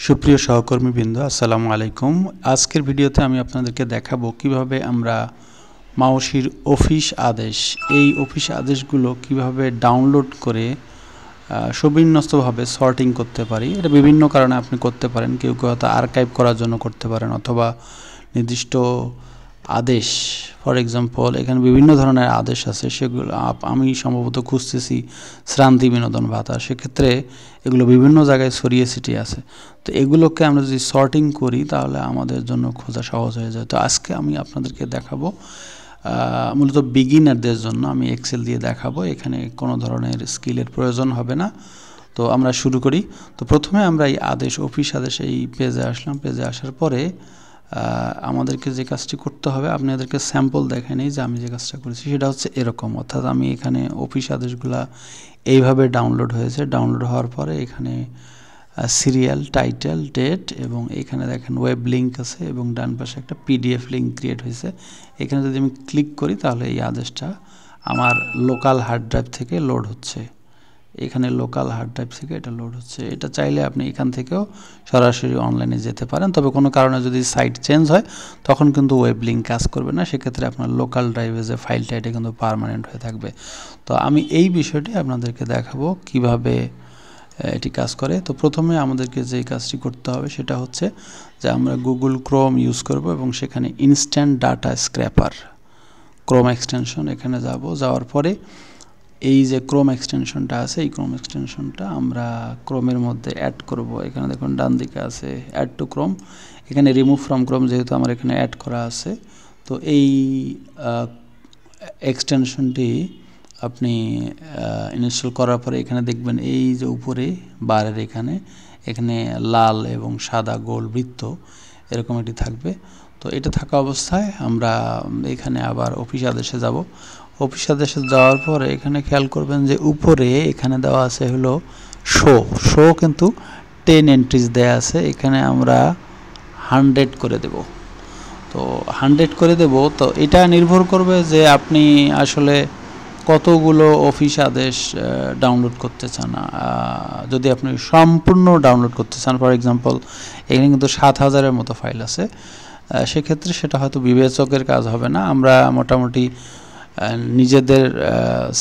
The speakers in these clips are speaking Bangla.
সুপ্রিয় সহকর্মীবৃন্দ, আসসালামু আলাইকুম। আজকের ভিডিওতে আমি আপনাদেরকে দেখাবো কিভাবে আমরা মাওশির অফিস আদেশ, এই অফিস আদেশগুলো কিভাবে ডাউনলোড করে সুবিন্যস্তভাবে সর্টিং করতে পারি। এটা বিভিন্ন কারণে আপনি করতে পারেন। কেউ কেউ হয়তো আর্কাইভ করার জন্য করতে পারেন, অথবা নির্দিষ্ট আদেশ, ফর এক্সাম্পল এখানে বিভিন্ন ধরনের আদেশ আছে, সেগুলো আমি সম্ভবত খুঁজতেছি শ্রান্তি বিনোদন ভাতা, সেক্ষেত্রে এগুলো বিভিন্ন জায়গায় ছড়িয়ে ছিটিয়ে আছে। তো এগুলোকে আমরা যদি সর্টিং করি তাহলে আমাদের জন্য খোঁজা সহজ হয়ে যায়। তো আজকে আমি আপনাদেরকে দেখাবো মূলত বিগিনারদের জন্য আমি এক্সেল দিয়ে দেখাবো। এখানে কোনো ধরনের স্কিলের প্রয়োজন হবে না। তো আমরা শুরু করি। তো প্রথমে আমরা এই আদেশ, অফিস আদেশ, এই পেজে আসলাম। পেজে আসার পরে আমাদেরকে যে কাজটি করতে হবে, আপনাদেরকে স্যাম্পল দেখে নিই যে আমি যে কাজটা করেছি সেটা হচ্ছে এরকম। অর্থাৎ আমি এখানে অফিস আদেশগুলা এইভাবে ডাউনলোড হয়েছে। ডাউনলোড হওয়ার পরে এখানে সিরিয়াল, টাইটেল, ডেট এবং এখানে দেখেন ওয়েব লিঙ্ক আছে এবং ডান পাশে একটা পিডিএফ লিঙ্ক ক্রিয়েট হয়েছে। এখানে যদি আমি ক্লিক করি তাহলে এই আদেশটা আমার লোকাল হার্ড ড্রাইভ থেকে লোড হচ্ছে। এখানে লোকাল হার্ড ড্রাইভ থেকে এটা লোড হচ্ছে। এটা চাইলে আপনি এখান থেকেও সরাসরি অনলাইনে যেতে পারেন, তবে কোনো কারণে যদি সাইট চেঞ্জ হয় তখন কিন্তু ওয়েব লিঙ্ক কাজ করবে না। সেক্ষেত্রে আপনার লোকাল ড্রাইভে যে ফাইলটা, এটা কিন্তু পার্মানেন্ট হয়ে থাকবে। তো আমি এই বিষয়টি আপনাদেরকে দেখাবো কিভাবে এটি কাজ করে। তো প্রথমে আমাদেরকে যে কাজটি করতে হবে সেটা হচ্ছে যে আমরা গুগল ক্রোম ইউজ করব এবং সেখানে instant data scraper Chrome extension, এখানে যাব। যাওয়ার পরে এই যে ক্রোম এক্সটেনশনটা আছে, এই ক্রোম এক্সটেনশনটা আমরা ক্রোমের মধ্যে অ্যাড করব। এখানে দেখুন ডান দিকে আছে অ্যাড টু ক্রোম, এখানে রিমুভ ফ্রম ক্রোম যেহেতু আমার এখানে অ্যাড করা আছে। তো এই এক্সটেনশনটি আপনি ইনস্টল করার পরে এখানে দেখবেন এই যে উপরে বারের এখানে লাল এবং সাদা গোল বৃত্ত এরকম একটি থাকবে। তো এটা থাকা অবস্থায় আমরা এখানে আবার অফিস আদেশে যাব। অফিস আদেশে যাওয়ার পরে এখানে খেয়াল করবেন যে উপরে এখানে দেওয়া আছে হলো শো কিন্তু 10 এন্ট্রিজ দেয়া আছে। এখানে আমরা 100 করে দেব। তো 100 করে দেব। তো এটা নির্ভর করবে যে আপনি আসলে কতগুলো অফিস আদেশ ডাউনলোড করতে চান। যদি আপনি সম্পূর্ণ ডাউনলোড করতে চান, ফর এক্সাম্পল এখানে কিন্তু 7000-এর মতো ফাইল আছে, সেক্ষেত্রে সেটা হয়তো বিবেচকের কাজ হবে না। আমরা মোটামুটি নিজেদের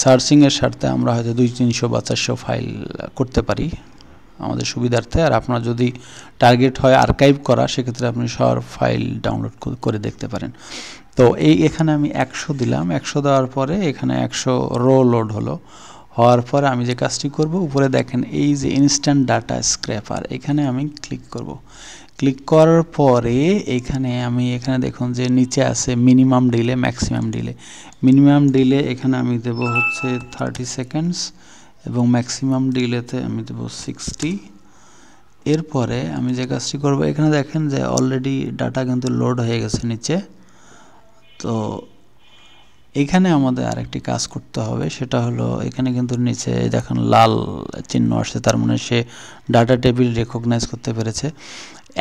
সার্চিংয়ের স্বার্থে আমরা হয়তো 200-300 বা 400 ফাইল করতে পারি আমাদের সুবিধার্থে। আর আপনার যদি টার্গেট হয় আর্কাইভ করা, সেক্ষেত্রে আপনি সব ফাইল ডাউনলোড করে দেখতে পারেন। তো এখানে আমি 100 দিলাম। 100 দেওয়ার পরে এখানে 100 রো লোড হওয়ার পরে আমি যে কাজটি করব, উপরে দেখেন এই যে ইনস্ট্যান্ট ডাটা স্ক্র্যাপার, এখানে আমি ক্লিক করব। ক্লিক করার পরে এখানে দেখুন যে নিচে আছে minimum delay, maximum delay. Minimum delay এখানে আমি দেব হচ্ছে 30 সেকেন্ডস এবং ম্যাক্সিমাম ডিলেতে আমি দেব 60। এরপরে আমি যে কাজটি করব, এখানে দেখেন যে অলরেডি ডাটা কিন্তু লোড হয়ে গেছে নিচে। তো এখানে আমাদের আরেকটি কাজ করতে হবে, সেটা হলো এখানে কিন্তু নিচে দেখেন লাল চিহ্ন আসছে, তার মানে সে ডাটা টেবিল রেকগনাইজ করতে পেরেছে।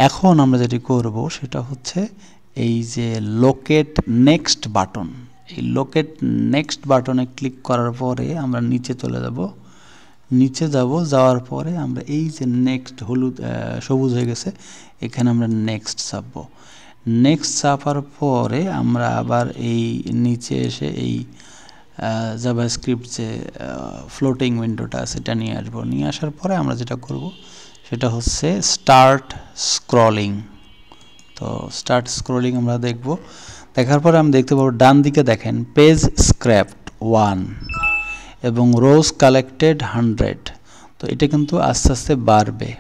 এখন আমরা যেটি করব সেটা হচ্ছে এই যে লোকেট নেক্সট বাটন, এই লোকেট নেক্সট বাটনে ক্লিক করার পরে আমরা নিচে চলে যাব। যাওয়ার পরে আমরা এই যে নেক্সট সবুজ হয়ে গেছে, এখানে আমরা নেক্সট চাপবো। নেক্সট চাপার পরে আমরা আবার এই নিচে এসে এই জাভাস্ক্রিপ্ট যে ফ্লোটিং উইন্ডোটা আছে এটা নিয়ে আসবো। নিয়ে আসার পরে আমরা যেটা করব সেটা হচ্ছে স্টার্ট স্ক্রলিং। তো স্টার্ট স্ক্রলিং আমরা দেখব। দেখার পরে আমি দেখতে পাবো ডান দিকে দেখেন পেজ স্ক্র্যাপড 1 এবং রোজ কালেক্টেড 100। তো এটা কিন্তু আস্তে আস্তে বাড়বে।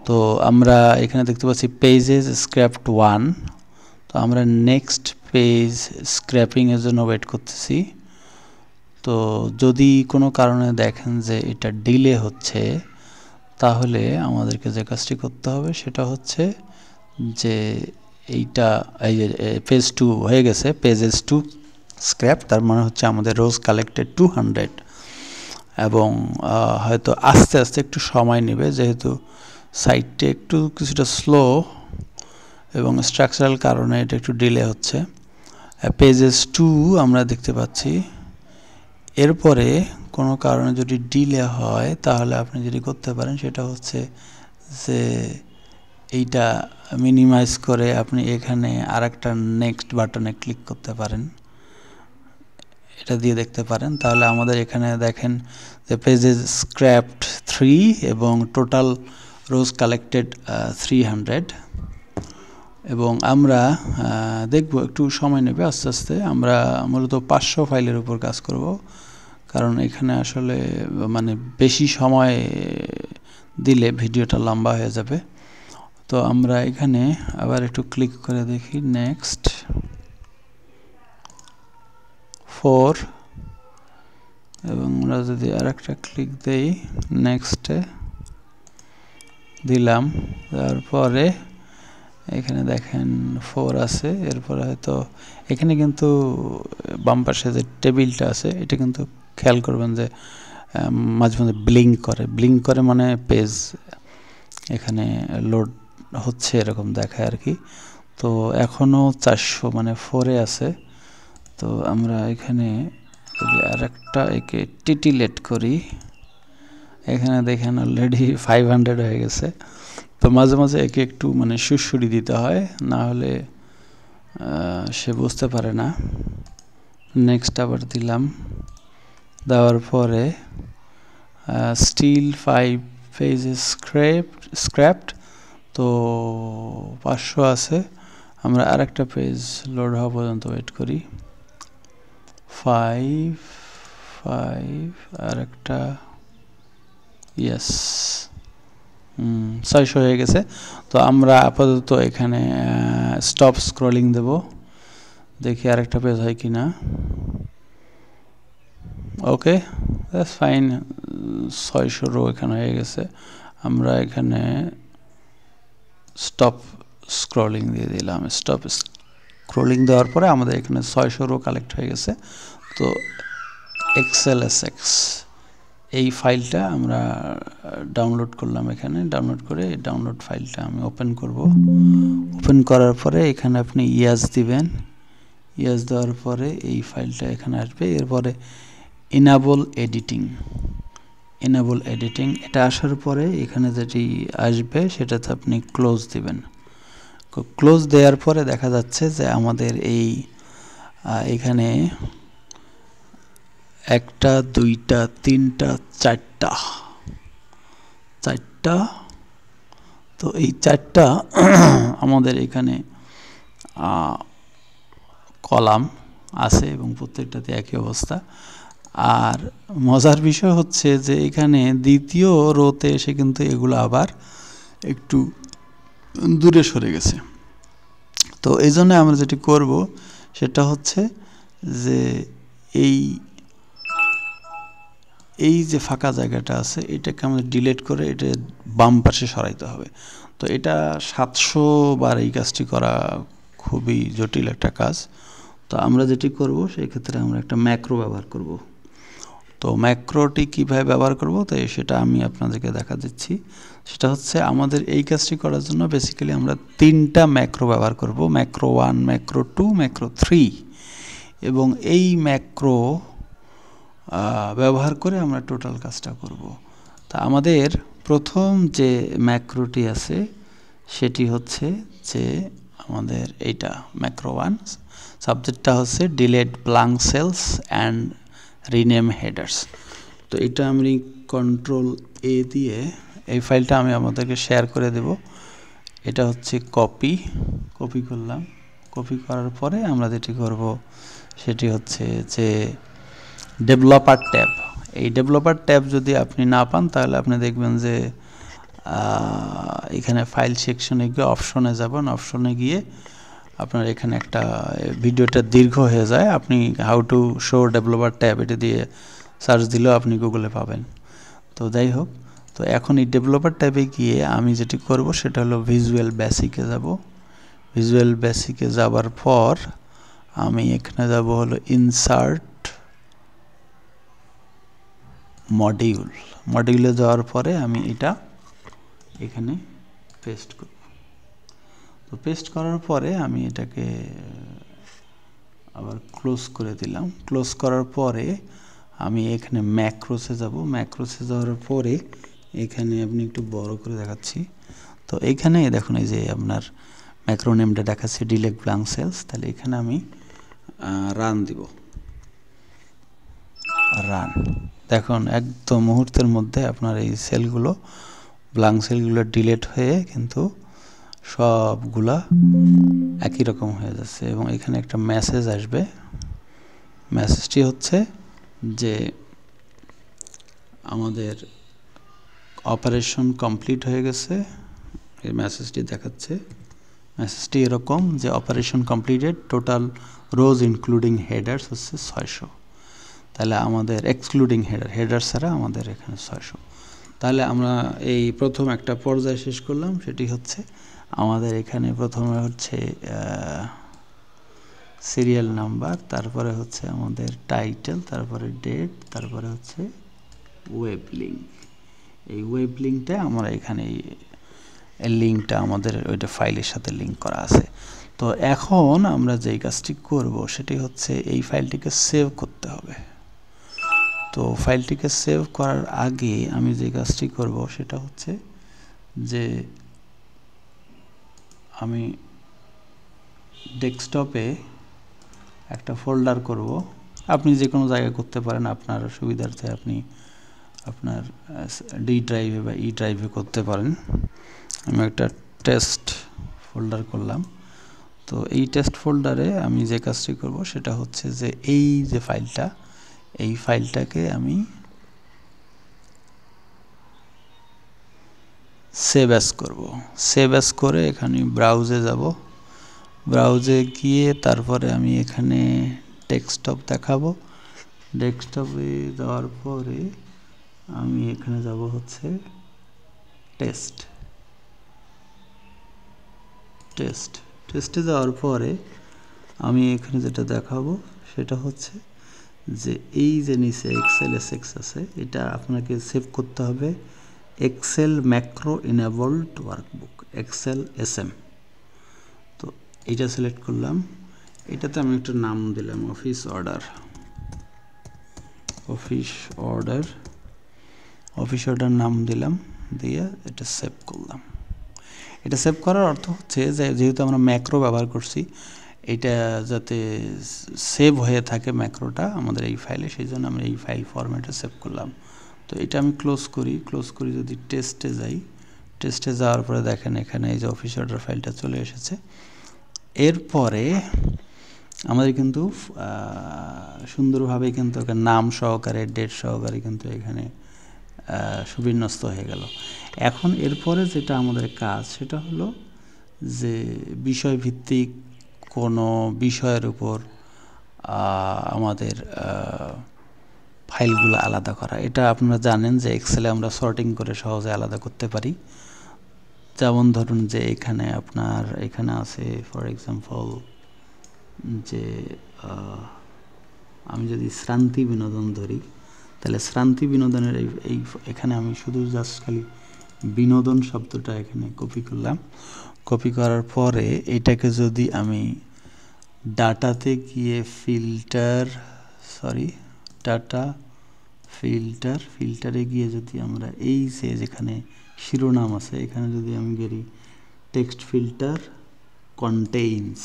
তো আমরা এখানে দেখতে পাচ্ছি পেজেস স্ক্র্যাপড 1। তো আমরা নেক্সট পেজ স্ক্র্যাপিংয়ের জন্য ওয়েট করতেছি। তো যদি কোনো কারণে দেখেন যে এটা ডিলে হচ্ছে, তাহলে আমাদেরকে যে কাজটি করতে হবে সেটা হচ্ছে যে এই যে পেজ 2 হয়ে গেছে, পেজেস 2 স্ক্র্যাপ, তার মানে হচ্ছে আমাদের রোজ কালেক্টেড 200 এবং হয়তো আস্তে আস্তে একটু সময় নেবে, যেহেতু সাইটটা একটু কিছুটা স্লো এবং স্ট্রাকচারাল কারণে এটা একটু ডিলে হচ্ছে। পেজেস 2 আমরা দেখতে পাচ্ছি। এরপরে কোনো কারণে যদি ডিলে হয় তাহলে আপনি যেটি করতে পারেন সেটা হচ্ছে যে এইটা মিনিমাইজ করে আপনি এখানে আরেকটা নেক্সট বাটনে ক্লিক করতে পারেন, এটা দিয়ে দেখতে পারেন। তাহলে আমাদের এখানে দেখেন যে পেজেস স্ক্র্যাপড 3 এবং টোটাল রোজ কালেক্টেড 300। এবং আমরা দেখব, একটু সময় নেবে আস্তে আস্তে। আমরা মূলত 500 ফাইলের উপর কাজ করব, কারণ এখানে আসলে মানে বেশি সময় দিলে ভিডিওটা লম্বা হয়ে যাবে। তো আমরা এখানে আবার একটু ক্লিক করে দেখি, নেক্সট 4, এবং আমরা যদি আরেকটা ক্লিক দেই, নেক্সটে দিলাম, তারপরে এখানে দেখেন 4 আছে। এরপরে হয়তো এখানে কিন্তু বাম পাশে যে টেবিলটা আছে এটা কিন্তু খেয়াল করবেন যে মাঝে মাঝে ব্লিঙ্ক করে মানে পেজ এখানে লোড হচ্ছে এরকম দেখায় আর কি। তো এখনও 400 মানে 4-এ আছে। তো আমরা এখানে যদি আরেকটা একে টিটিলেট করি, এখানে দেখেন অলরেডি 500 হয়ে গেছে। তো মাঝে মাঝে একে একটু মানে সুড়সুড়ি দিতে হয়, না হলে সে বুঝতে পারে না। নেক্সট আবার দিলাম, দেওয়ার পরে স্টিল 5 পেজেস স্ক্র্যাপড, তো 500 আছে। আমরা আরেকটা পেজ লোড হওয়া পর্যন্ত ওয়েট করি। 5 আরেকটা, ইয়েস 600 হয়ে গেছে। তো আমরা আপাতত এখানে স্টপ স্ক্রলিং দেব, দেখি আরেকটা পেজ হয় কিনা। ওকে, দ্যাটস ফাইন, 600 রো এখানে হয়ে গেছে। আমরা এখানে স্টপ স্ক্রলিং দিয়ে দিলাম। স্টপ স্ক্রলিং দেওয়ার পরে আমাদের এখানে 600 রো কালেক্ট হয়ে গেছে। তো XLSX এই ফাইলটা আমরা ডাউনলোড করলাম। এখানে ডাউনলোড করে এই ডাউনলোড ফাইলটা আমি ওপেন করব। ওপেন করার পরে এখানে আপনি ইয়াস দিবেন। ইয়াস দেওয়ার পরে এই ফাইলটা এখানে আসবে। এরপরে ইনেবল এডিটিং এটা আসার পরে এখানে যেটি আসবে সেটাতে আপনি ক্লোজ দিবেন। ক্লোজ দেওয়ার পরে দেখা যাচ্ছে যে আমাদের এই এখানে 1টা 2টা 3টা 4টা, তো এই 4টা আমাদের এখানে কলাম আছে এবং প্রত্যেকটাতে একই অবস্থা। আর মজার বিষয় হচ্ছে যে এখানে দ্বিতীয় রোতে এসে কিন্তু এগুলো আবার একটু দূরে সরে গেছে। তো এই জন্য আমরা যেটি করব সেটা হচ্ছে যে এই যে ফাঁকা জায়গাটা আছে এটাকে আমরা ডিলিট করে এটা বাম পাশে সরাইতে হবে। তো এটা 700 বার এই কাজটি করা খুবই জটিল একটা কাজ। তো আমরা যেটি করব সেই ক্ষেত্রে আমরা একটা ম্যাক্রো ব্যবহার করব। তো ম্যাক্রোটি কীভাবে ব্যবহার করব তো সেটা আমি আপনাদেরকে দেখা দিচ্ছি। সেটা হচ্ছে আমাদের এই কাজটি করার জন্য বেসিক্যালি আমরা 3টা ম্যাক্রো ব্যবহার করব, ম্যাক্রো 1, ম্যাক্রো 2, ম্যাক্রো 3। এবং এই ম্যাক্রো ব্যবহার করে আমরা টোটাল কাজটা করব। তা আমাদের প্রথম যে ম্যাক্রোটি আছে সেটি হচ্ছে যে আমাদের এইটা ম্যাক্রো 1, সাবজেক্টটা হচ্ছে delete blank cells and rename headers. তো এটা আমি Ctrl+A দিয়ে এই ফাইলটা আমি আমাদেরকে শেয়ার করে দেব। এটা হচ্ছে কপি করলাম। কপি করার পরে আমরা যেটি করব সেটি হচ্ছে যে ডেভেলপার ট্যাব। এই ডেভেলপার ট্যাব যদি আপনি না পান তাহলে আপনি দেখবেন যে এখানে ফাইল সেকশনে গিয়ে অপশনে যাবেন। অপশনে গিয়ে আপনার এখানে একটা ভিডিওটা দীর্ঘ হয়ে যায়, আপনি how to show developer tab এটা দিয়ে সার্চ দিলেও আপনি গুগলে পাবেন। তো যাই হোক, তো এখন এই ডেভেলপার ট্যাবে গিয়ে আমি যেটি করব সেটা হলো ভিজুয়াল বেসিকে যাব। ভিজুয়াল বেসিকে যাবার পর আমি এখানে যাব হলো ইনসার্ট মডিউলে যাওয়ার পরে আমি এটা এখানে পেস্ট করব। তো পেস্ট করার পরে আমি এটাকে আবার ক্লোজ করে দিলাম। ক্লোজ করার পরে আমি এখানে ম্যাক্রোসে যাব। ম্যাক্রোসে যাওয়ার পরে এখানে আপনি একটু বড় করে দেখাচ্ছি। তো এইখানে দেখুন এই যে আপনার ম্যাক্রো নেমটা দেখাচ্ছে ডিলেট ব্ল্যাঙ্ক সেলস। তাহলে এখানে আমি রান দিব, রান। দেখুন একদম মুহূর্তের মধ্যে আপনার এই সেলগুলো, ব্ল্যাঙ্ক সেলগুলো ডিলেট হয়ে কিন্তু সবগুলা একই রকম হয়ে যাচ্ছে এবং এখানে একটা মেসেজ আসবে। মেসেজটি হচ্ছে যে আমাদের অপারেশন কমপ্লিট হয়ে গেছে। এই মেসেজটি দেখাচ্ছে, মেসেজটি এরকম যে অপারেশন কমপ্লিটেড, টোটাল রোজ ইনক্লুডিং হেডার্স হচ্ছে 600। তাহলে আমাদের এক্সক্লুডিং হেডার ছাড়া আমাদের এখানে 600। তাহলে আমরা এই প্রথম একটা পর্যায় শেষ করলাম, সেটি হচ্ছে আমাদের এখানে প্রথমে হচ্ছে সিরিয়াল নাম্বার, তারপরে হচ্ছে আমাদের টাইটেল, তারপরে ডেট, তারপরে হচ্ছে ওয়েব লিঙ্ক। এই ওয়েব লিঙ্কটা আমরা এখানে এই লিঙ্কটা আমাদের ওইটা ফাইলের সাথে লিঙ্ক করা আছে। তো এখন আমরা যেই কাজটি করব সেটি হচ্ছে এই ফাইলটিকে সেভ করতে হবে। তো ফাইলটিকে সেভ করার আগে আমি যে কাজটি করব সেটা হচ্ছে যে আমি ডেস্কটপে একটা ফোল্ডার করব। আপনি যে কোনো জায়গায় করতে পারেন, আপনার সুবিধার্থে আপনি আপনার ডি ড্রাইভে বা ই ড্রাইভে করতে পারেন। আমি একটা টেস্ট ফোল্ডার করলাম। তো এই টেস্ট ফোল্ডারে আমি যে কাজটি করব সেটা হচ্ছে যে এই যে ফাইলটা, এই ফাইলটাকে আমি সেভ অ্যাজ করব। সেভ অ্যাজ করে এখানে ব্রাউজে যাব। ব্রাউজে গিয়ে তারপরে আমি এখানে ডেস্কটপ দেখাবো। ডেস্কটপে যাওয়ার পরে আমি এখানে যাব হচ্ছে টেস্টে যাওয়ার পরে আমি এখানে যেটা দেখাবো সেটা হচ্ছে যে এই যে নিচে এক্সেল এসএক্স আছে, এটা আপনাকে সেভ করতে হবে Excel macro enabled workbook, Excel SM. তো এইটা সিলেক্ট করলাম। এটাতে আমি একটা নাম দিলাম অফিস অর্ডার নাম দিলাম, দিয়ে এটা সেভ করলাম। এটা সেভ করার অর্থ হচ্ছে যে যেহেতু আমরা ম্যাক্রো ব্যবহার করছি, এটা যাতে সেভ হয়ে থাকে ম্যাক্রোটা আমাদের এই ফাইলে, সেই জন্য আমরা এই ফাইল ফরম্যাটে সেভ করলাম। তো এটা আমি ক্লোজ করি যদি টেস্টে যাওয়ার পরে দেখেন এখানে এই যে অফিস অর্ডার ফাইলটা চলে এসেছে। এরপরে আমাদের কিন্তু সুন্দরভাবে কিন্তু নাম সহকারে ডেট সহকারে কিন্তু এখানে সুবিন্যস্ত হয়ে গেল। এখন এরপরে যেটা আমাদের কাজ সেটা হলো যে বিষয়ভিত্তিক কোনো বিষয়ের উপর আমাদের ফাইলগুলো আলাদা করা। এটা আপনারা জানেন যে এক্সেলে আমরা সর্টিং করে সহজে আলাদা করতে পারি। যেমন ধরুন যে এখানে আপনার এখানে আছে ফর এক্সাম্পল যে আমি যদি শ্রান্তি বিনোদন ধরি, তাহলে শ্রান্তি বিনোদনের এই এখানে আমি শুধু জাস্ট খালি বিনোদন শব্দটা এখানে কপি করলাম। কপি করার পরে এটাকে যদি আমি ডাটাতে গিয়ে ফিল্টারে গিয়ে যদি আমরা এই যে যেখানে শিরোনাম আছে এখানে যদি আমি গেলি টেক্সট ফিল্টার কন্টেইনস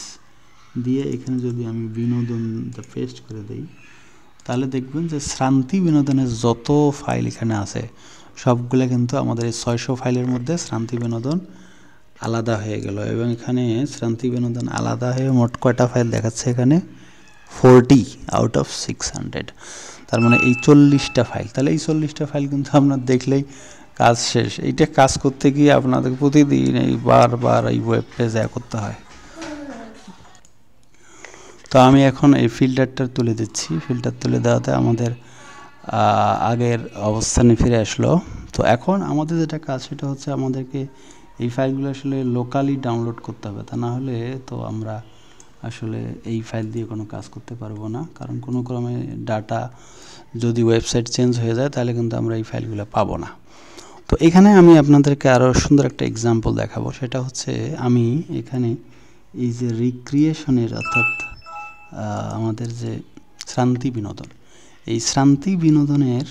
দিয়ে এখানে যদি আমি বিনোদনটা পেস্ট করে দেই, তাহলে দেখবেন যে শ্রান্তি বিনোদনের যত ফাইল এখানে আছে সবগুলো কিন্তু আমাদের এই 600 ফাইলের মধ্যে শ্রান্তি বিনোদন আলাদা হয়ে গেল। এবং এখানে শ্রান্তি বিনোদন আলাদা হয়ে মোট কয়টা ফাইল দেখাচ্ছে এখানে 40 আউট অফ 600। তার মানে এই 40টা ফাইল। তাহলে এই 40টা ফাইল কিন্তু আপনার দেখলেই কাজ শেষ। এইটা কাজ করতে গিয়ে আপনাদের প্রতিদিন এই বারবার এই ওয়েব পেজে করতে হয়। তো আমি এখন এই ফিল্টারটা তুলে দিচ্ছি। ফিল্টার তুলে দেওয়াতে আমাদের আগের অবস্থানে ফিরে আসলো। তো এখন আমাদের যেটা কাজ সেটা হচ্ছে আমাদেরকে এই ফাইলগুলো আসলে লোকালি ডাউনলোড করতে হবে, তা না হলে তো আমরা আসলে এই ফাইল দিয়ে কোনো কাজ করতে পারবো না। কারণ কোনো ক্রমে ডাটা যদি ওয়েবসাইট চেঞ্জ হয়ে যায় তাহলে কিন্তু আমরা এই ফাইলগুলো পাবো না। তো এখানে আমি আপনাদেরকে আরও সুন্দর একটা এক্সাম্পল দেখাবো। সেটা হচ্ছে আমি এখানে এই যে রিক্রিয়েশনের অর্থাৎ আমাদের যে শ্রান্তি বিনোদন, এই শ্রান্তি বিনোদনের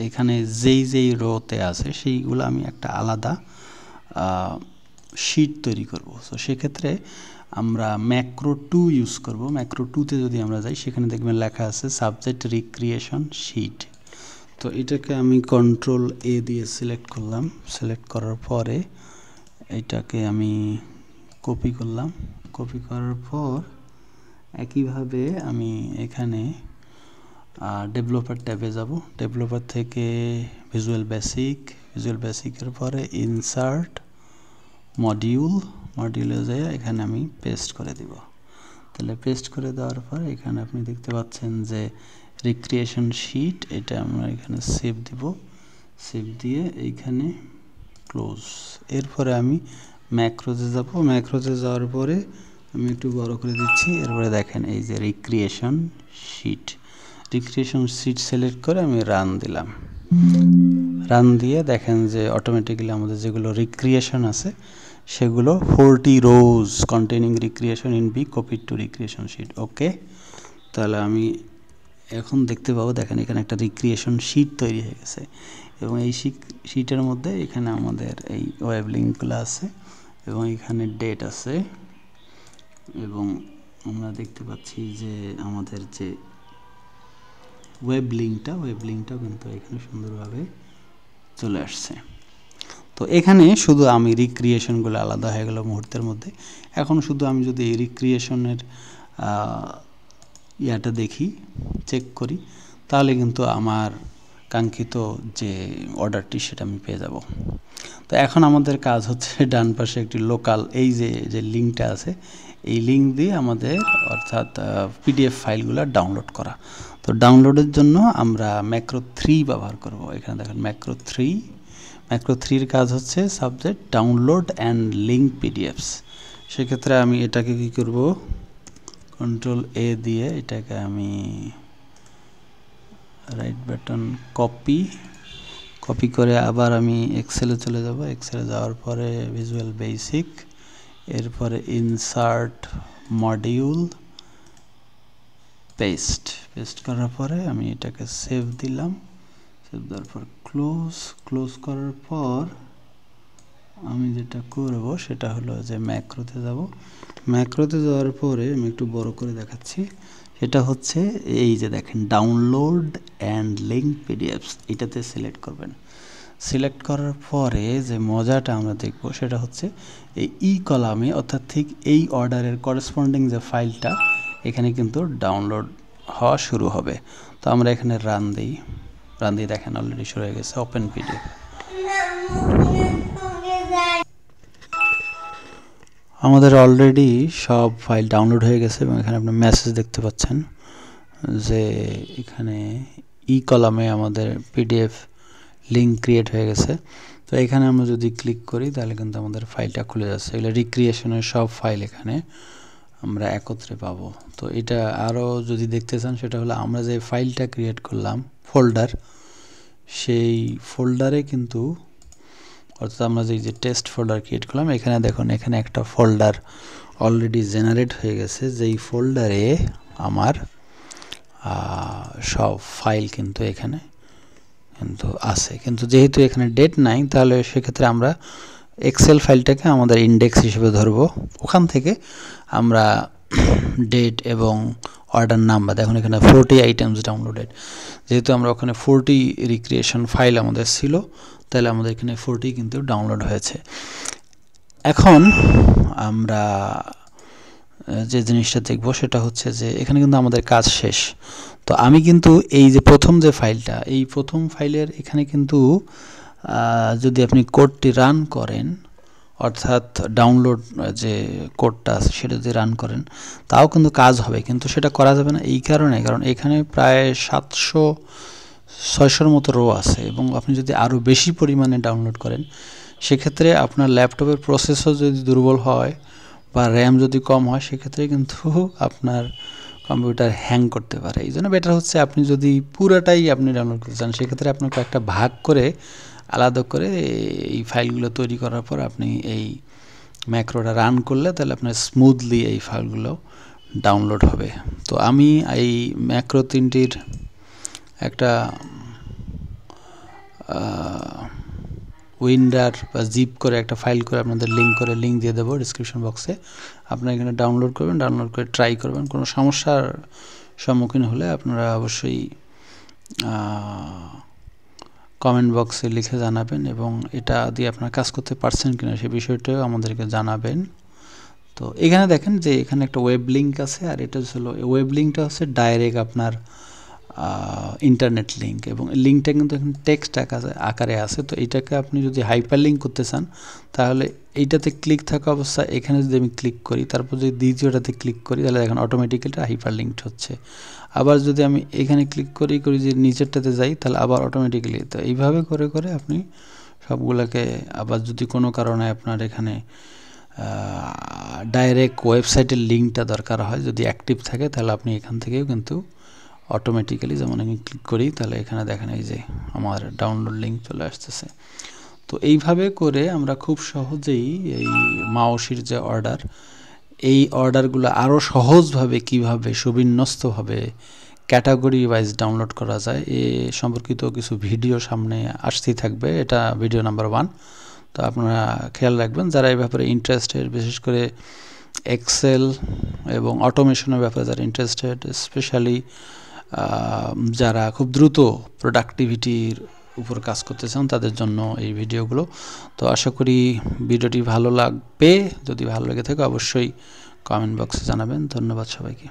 এখানে যেই রোতে আছে সেইগুলো আমি একটা আলাদা শীট তৈরি করব। সো সেক্ষেত্রে আমরা ম্যাক্রো 2 ইউজ করব। ম্যাক্রো 2তে যদি আমরা যাই সেখানে দেখবেন লেখা আছে সাবজেক্ট রিক্রিয়েশন শীট। তো এটাকে আমি কন্ট্রোল এ দিয়ে সিলেক্ট করলাম। সিলেক্ট করার পরে এটাকে আমি কপি করলাম। কপি করার পর একইভাবে আমি এখানে ডেভেলপার ট্যাবে যাব। ডেভেলপার থেকে ভিজুয়াল বেসিকের পরে ইনসার্ট মডিউলে যেয়ে এখানে আমি পেস্ট করে দিব। তাহলে পেস্ট করে দেওয়ার পর এখানে আপনি দেখতে পাচ্ছেন যে রিক্রিয়েশন শীট, এটা আমরা এখানে সেভ দিব। সেভ দিয়ে এইখানে ক্লোজ। এরপরে আমি ম্যাক্রোতে যাব। ম্যাক্রোতে যাওয়ার পরে আমি একটু বড় করে দিচ্ছি। এরপরে দেখেন এই যে রিক্রিয়েশন শীট সিলেক্ট করে আমি রান দিলাম। রান দিয়ে দেখেন যে অটোমেটিক্যালি আমাদের যেগুলো রিক্রিয়েশন আছে সেগুলো 40 rows containing recreation in B copied to recreation sheet. Okay, তাহলে আমি এখন দেখতে পাবো, দেখেন এখানে একটা রিক্রিয়েশন শীট তৈরি হয়ে গেছে এবং এই শীটের মধ্যে এখানে আমাদের এই ওয়েব লিঙ্কগুলো আছে এবং এখানে ডেট আছে এবং আমরা দেখতে পাচ্ছি যে আমাদের যে ওয়েব লিঙ্কটাও কিন্তু এখানে সুন্দরভাবে চলে আসছে। তো এখানে শুধু আমি রিক্রিয়েশনগুলো আলাদা হয়ে গেল মুহূর্তের মধ্যে। এখন শুধু আমি যদি এই রিক্রিয়েশনের ইয়াটা দেখি, চেক করি, তাহলে কিন্তু আমার কাঙ্ক্ষিত যে অর্ডারটি সেটা আমি পেয়ে যাব। তো এখন আমাদের কাজ হচ্ছে ডান পাশে একটি লোকাল এই যে লিঙ্কটা আছে এই লিঙ্ক দিয়ে আমাদের অর্থাৎ পিডিএফ ফাইলগুলো ডাউনলোড করা। তো ডাউনলোডের জন্য আমরা ম্যাক্রো 3 ব্যবহার করব। এখানে দেখেন ম্যাক্রো 3-এর কাজ হচ্ছে subject download and link PDFs. সেক্ষেত্রে আমি এটাকে কি করব, কন্ট্রোল এ দিয়ে এটাকে আমি রাইট বাটন কপি করে আবার আমি এক্সেলে চলে যাব। এক্সেলে যাওয়ার পরে ভিজুয়াল বেসিক, এরপরে ইনসার্ট মডিউল, পেস্ট করার পরে আমি এটাকে সেভ দিলাম। সেভ দেওয়ার পর ক্লোজ করার পর আমি যেটা করব সেটা হলো যে ম্যাক্রোতে যাব। ম্যাক্রোতে যাওয়ার পরে আমি একটু বড় করে দেখাচ্ছি, সেটা হচ্ছে এই যে দেখেন ডাউনলোড অ্যান্ড লিঙ্ক পিডিএফস, এটাতে সিলেক্ট করবেন। সিলেক্ট করার পরে যে মজাটা আমরা দেখব সেটা হচ্ছে এই কলামে অর্থাৎ ঠিক এই অর্ডারের করেসপন্ডিং যে ফাইলটা এখানে কিন্তু ডাউনলোড হওয়া শুরু হবে। তো আমরা এখানে রান দিই দেখেন অলরেডি শুরু হয়ে গেছে ওপেন পিডিএফ। আমাদের অলরেডি সব ফাইল ডাউনলোড হয়ে গেছে এবং এখানে আপনি মেসেজ দেখতে পাচ্ছেন যে এখানে কলামে আমাদের পিডিএফ লিঙ্ক ক্রিয়েট হয়ে গেছে। তো এখানে আমরা যদি ক্লিক করি তাহলে কিন্তু আমাদের ফাইলটা খুলে যাচ্ছে। এগুলো রিক্রিয়েশনের সব ফাইল এখানে আমরা একত্রে পাবো। তো এটা আরও যদি দেখতে চান সেটা হলো আমরা যে ফাইলটা ক্রিয়েট করলাম ফোল্ডার, সেই ফোল্ডারে কিন্তু অর্থাৎ আমরা যে টেস্ট ফোল্ডার ক্রিয়েট করলাম এখানে দেখুন এখানে একটা ফোল্ডার অলরেডি জেনারেট হয়ে গেছে, যেই ফোল্ডারে আমার সব ফাইল কিন্তু এখানে কিন্তু আছে। কিন্তু যেহেতু এখানে ডেট নাই তাহলে সেক্ষেত্রে আমরা এক্সেল ফাইলটাকে আমাদের ইন্ডেক্স হিসেবে ধরবো। ওখান থেকে আমরা ডেট এবং অর্ডার নাম্বার, দেখুন এখানে 40 আইটেমস ডাউনলোডেড, যেহেতু আমরা ওখানে 40 রিক্রিয়েশন ফাইল আমাদের ছিল তাহলে আমাদের এখানে 40 কিন্তু ডাউনলোড হয়েছে। এখন আমরা যে জিনিসটা দেখব সেটা হচ্ছে যে এখানে কিন্তু আমাদের কাজ শেষ। তো আমি কিন্তু এই যে প্রথম যে ফাইলটা, এই প্রথম ফাইলের এখানে কিন্তু যদি আপনি কোডটি রান করেন অর্থাৎ ডাউনলোড যে কোডটা আছে সেটা যদি রান করেন তাও কিন্তু কাজ হবে, কিন্তু সেটা করা যাবে না এই কারণে, কারণ এখানে প্রায় 700-600 মতো রো আছে এবং আপনি যদি আরও বেশি পরিমাণে ডাউনলোড করেন সেক্ষেত্রে আপনার ল্যাপটপের প্রসেসর যদি দুর্বল হয় বা র্যাম যদি কম হয় সেক্ষেত্রে কিন্তু আপনার কম্পিউটার হ্যাং করতে পারে। এই জন্য বেটার হচ্ছে আপনি যদি পুরাটাই আপনি ডাউনলোড করতে চান সেক্ষেত্রে আপনার কয়েকটা ভাগ করে আলাদা করে এই ফাইলগুলো তৈরি করার পর আপনি এই ম্যাক্রোটা রান করলে তাহলে আপনার স্মুথলি এই ফাইলগুলো ডাউনলোড হবে। তো আমি এই ম্যাক্রো 3টির একটা উইন্ডার বা জিপ করে একটা ফাইল করে আপনাদের লিঙ্ক দিয়ে দেবো ডিসক্রিপশন বক্সে। আপনারা এখানে ডাউনলোড করবেন, ডাউনলোড করে ট্রাই করবেন। কোনো সমস্যার সম্মুখীন হলে আপনারা অবশ্যই কমেন্ট বক্সে লিখে জানাবেন, এবং এটা দিয়ে আপনারা কাজ করতে পারছেন কিনা সে বিষয়টাও আমাদেরকে জানাবেন। তো এখানে দেখেন যে এখানে একটা ওয়েব লিঙ্ক আছে, আর এটা হলো ওয়েব লিঙ্কটা হচ্ছে ডাইরেক্ট আপনার ইন্টারনেট লিঙ্ক, এবং লিঙ্কটা কিন্তু এখন টেক্সট আকারে আছে। তো এটাকে আপনি যদি হাইপার লিঙ্ক করতে চান তাহলে এইটাতে ক্লিক থাকা অবস্থায় এখানে যদি আমি ক্লিক করি, তারপর যদি দ্বিতীয়টাতে ক্লিক করি, তাহলে দেখেন অটোমেটিক্যালি হাইপার লিঙ্কড হচ্ছে। আবার যদি আমি এখানে ক্লিক করি যে নিচেরটাতে যাই, তাহলে আবার অটোমেটিক্যালি। তো এইভাবে করে করে আপনি সবগুলোকে, আবার যদি কোনো কারণে আপনার এখানে ডাইরেক্ট ওয়েবসাইটের লিঙ্কটা দরকার হয়, যদি অ্যাক্টিভ থাকে, তাহলে আপনি এখান থেকেও কিন্তু অটোমেটিক্যালি, যেমন আমি ক্লিক করি তাহলে এখানে দেখেন এই যে আমার ডাউনলোড লিঙ্ক চলে আসতেছে। তো এইভাবে করে আমরা খুব সহজেই এই মাওশির যে অর্ডার, এই অর্ডারগুলো আরও সহজভাবে কিভাবে সুবিন্যস্তভাবে ক্যাটাগরি ওয়াইজ ডাউনলোড করা যায় এ সম্পর্কিত কিছু ভিডিও সামনে আসতেই থাকবে। এটা ভিডিও নাম্বার 1। তো আপনারা খেয়াল রাখবেন যারা এই ব্যাপারে ইন্টারেস্টেড, বিশেষ করে এক্সেল এবং অটোমেশনের ব্যাপারে যারা ইন্টারেস্টেড, স্পেশালি যারা খুব দ্রুত প্রোডাক্টিভিটির উপর কাজ করতে চান, তাদের জন্য এই ভিডিওগুলো। তো আশা করি ভিডিওটি ভালো লাগবে। যদি ভালো লেগে থাকে অবশ্যই কমেন্ট বক্সে জানাবেন। ধন্যবাদ সবাইকে।